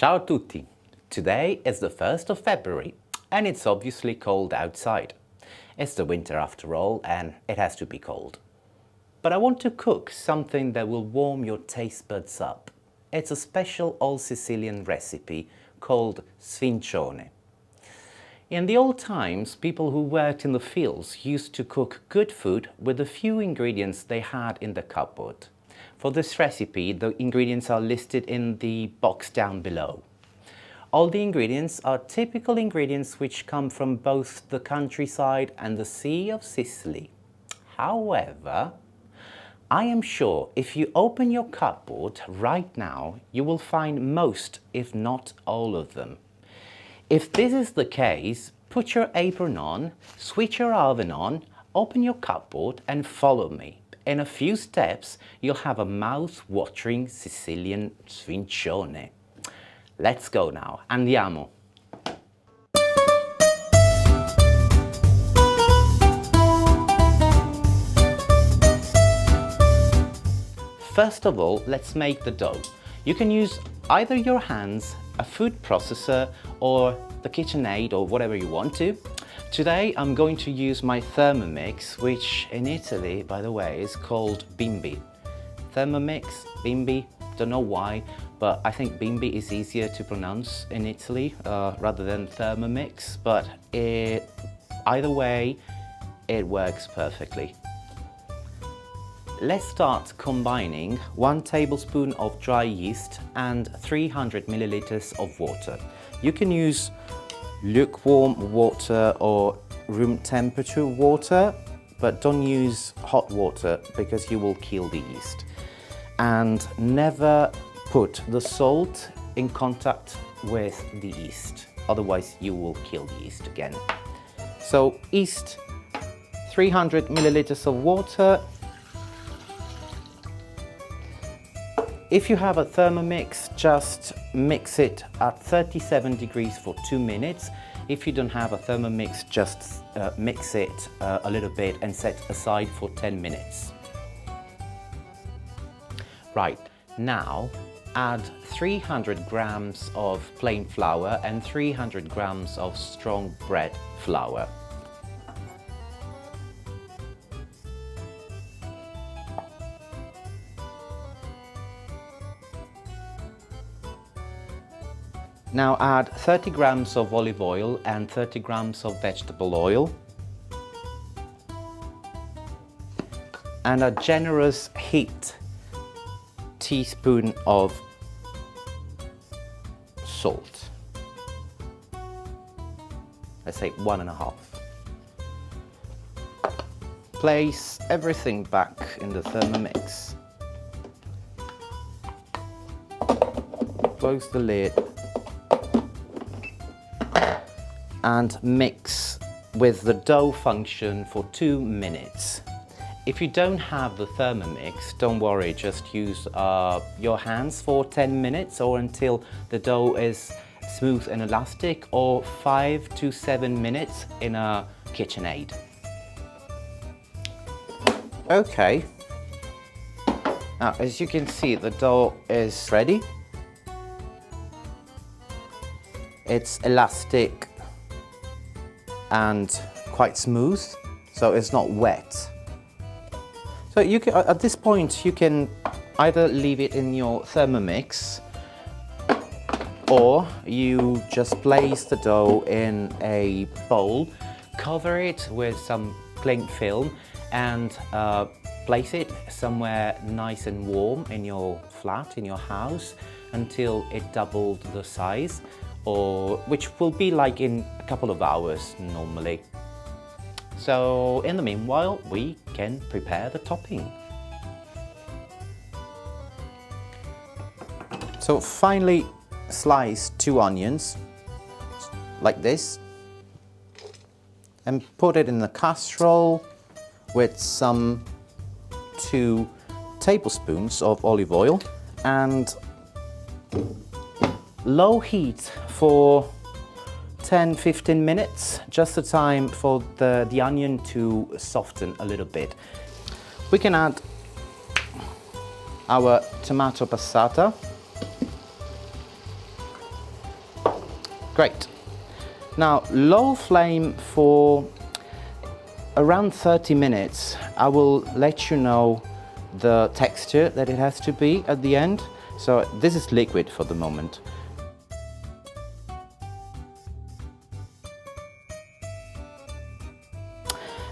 Ciao a tutti! Today is the 1st of February and it's obviously cold outside. It's the winter after all and it has to be cold. But I want to cook something that will warm your taste buds up. It's a special old Sicilian recipe called Sfincione. In the old times, people who worked in the fields used to cook good food with the few ingredients they had in the cupboard. For this recipe, the ingredients are listed in the box down below. All the ingredients are typical ingredients which come from both the countryside and the Sea of Sicily. However, I am sure if you open your cupboard right now, you will find most, if not all of them. If this is the case, put your apron on, switch your oven on, open your cupboard and follow me. In a few steps, you'll have a mouth-watering Sicilian sfincione. Let's go now. Andiamo! First of all, let's make the dough. You can use either your hands, a food processor or the KitchenAid or whatever you want to. Today I'm going to use my Thermomix, which in Italy, by the way, is called bimbi. Thermomix, bimbi, don't know why, but I think bimbi is easier to pronounce in Italy rather than Thermomix, but either way, it works perfectly. Let's start combining 1 tablespoon of dry yeast and 300 milliliters of water. You can use lukewarm water or room temperature water, but don't use hot water because you will kill the yeast. And never put the salt in contact with the yeast, otherwise you will kill the yeast again. So yeast, 300 milliliters of water. If you have a Thermomix, just mix it at 37 degrees for 2 minutes. If you don't have a Thermomix, just mix it a little bit and set aside for 10 minutes. Right, now add 300 grams of plain flour and 300 grams of strong bread flour. Now add 30 grams of olive oil and 30 grams of vegetable oil and a generous heaped teaspoon of salt. Let's say 1.5. Place everything back in the Thermomix. Close the lid and mix with the dough function for 2 minutes. If you don't have the Thermomix, don't worry, just use your hands for 10 minutes or until the dough is smooth and elastic, or 5 to 7 minutes in a KitchenAid. Okay, now as you can see, the dough is ready. It's elastic and quite smooth, so it's not wet. So you can, at this point, you can either leave it in your Thermomix or you just place the dough in a bowl, cover it with some cling film and place it somewhere nice and warm in your flat, in your house, until it doubled the size, or which will be like in a couple of hours normally. So in the meanwhile, we can prepare the topping. So finely slice 2 onions like this and put it in the casserole with some 2 tablespoons of olive oil and low heat for 10-15 minutes, just the time for the onion to soften a little bit. We can add our tomato passata Great. Now, low flame for around 30 minutes. I will let you know the texture that it has to be at the end. So this is liquid for the moment.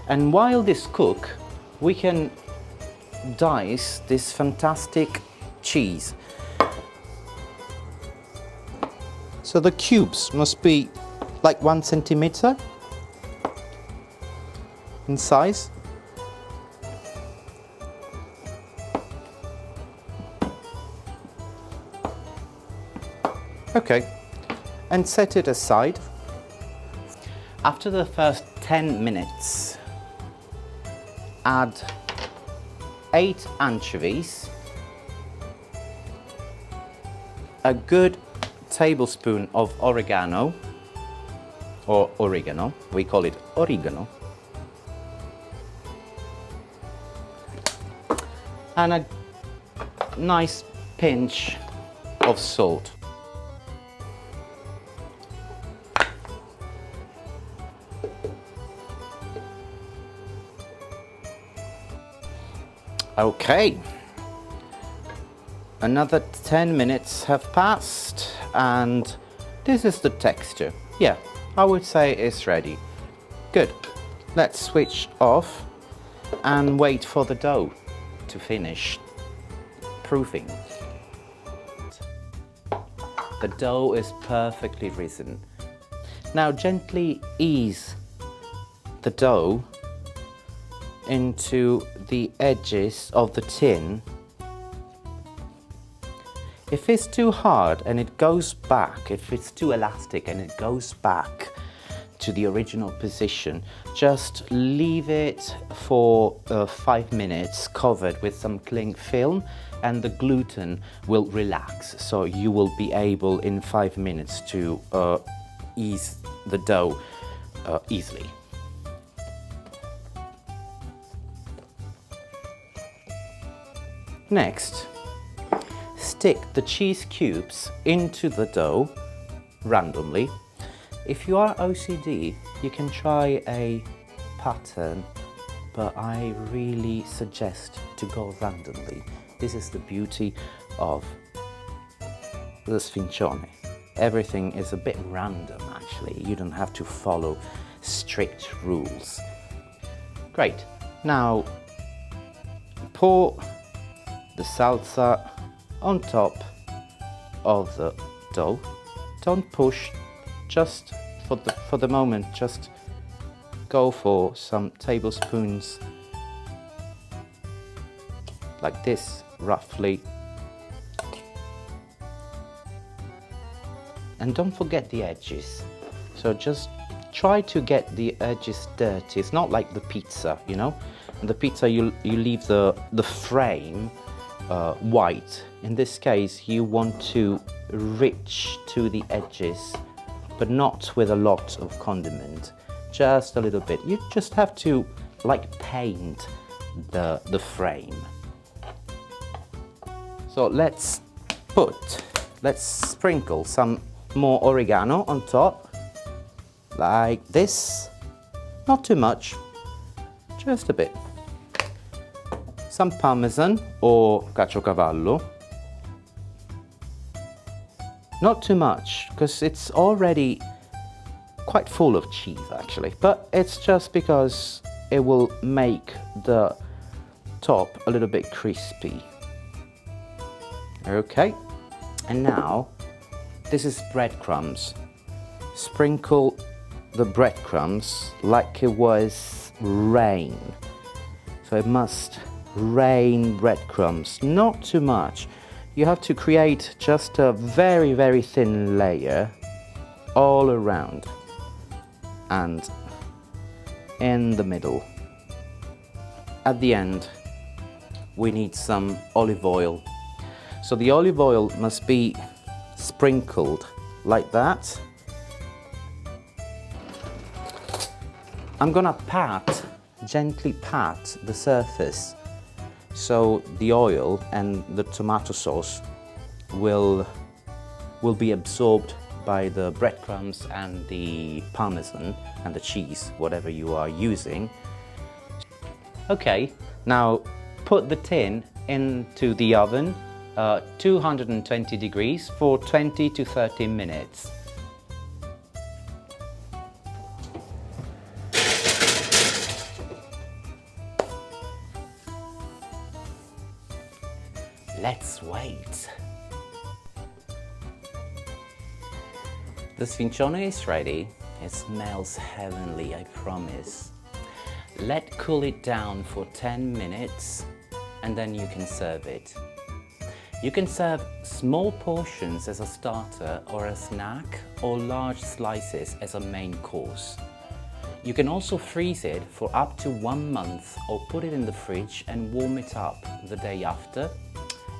And while this cooks, we can dice this fantastic cheese. So the cubes must be like 1 centimeter in size. Okay, and set it aside. After the first 10 minutes, add 8 anchovies, a good tablespoon of oregano, or oregano, we call it oregano, and a nice pinch of salt. Okay, another 10 minutes have passed and this is the texture. Yeah, I would say it's ready. Good. Let's switch off and wait for the dough to finish proofing. The dough is perfectly risen. Now gently ease the dough into the edges of the tin. If it's too hard and it goes back, if it's too elastic and it goes back to the original position, just leave it for 5 minutes covered with some cling film and the gluten will relax. So you will be able in 5 minutes to ease the dough easily. Next, stick the cheese cubes into the dough randomly. If you are OCD, you can try a pattern, but I really suggest to go randomly. This is the beauty of the Sfincione. Everything is a bit random actually. You don't have to follow strict rules. Great. Now pour the salsa on top of the dough. Don't push, just for the moment, just go for some tablespoons like this, roughly. And don't forget the edges. So just try to get the edges dirty. It's not like the pizza, you know? And the pizza, you leave the frame white. In this case, you want to reach to the edges, but not with a lot of condiment, just a little bit. You just have to like paint the frame. So let's sprinkle some more oregano on top, like this. Not too much, just a bit. Some parmesan or caciocavallo. Not too much, because it's already quite full of cheese actually, but it's just because it will make the top a little bit crispy. Okay, and now this is breadcrumbs. Sprinkle the breadcrumbs like it was rain. So it must rain breadcrumbs, not too much. You have to create just a very, very thin layer all around and in the middle. At the end, we need some olive oil. So the olive oil must be sprinkled like that. I'm gonna gently pat the surface so the oil and the tomato sauce will be absorbed by the breadcrumbs and the parmesan and the cheese, whatever you are using. Okay, now put the tin into the oven, 220 degrees for 20 to 30 minutes. Let's wait. The sfincione is ready. It smells heavenly, I promise. Let cool it down for 10 minutes and then you can serve it. You can serve small portions as a starter or a snack, or large slices as a main course. You can also freeze it for up to 1 month or put it in the fridge and warm it up the day after.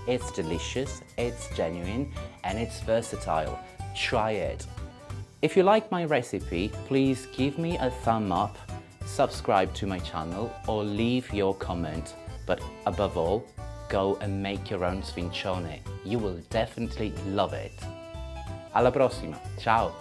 It's delicious, it's genuine, and it's versatile. Try it. If you like my recipe, please give me a thumb up, subscribe to my channel, or leave your comment. But above all, go and make your own sfincione. You will definitely love it. Alla prossima, ciao!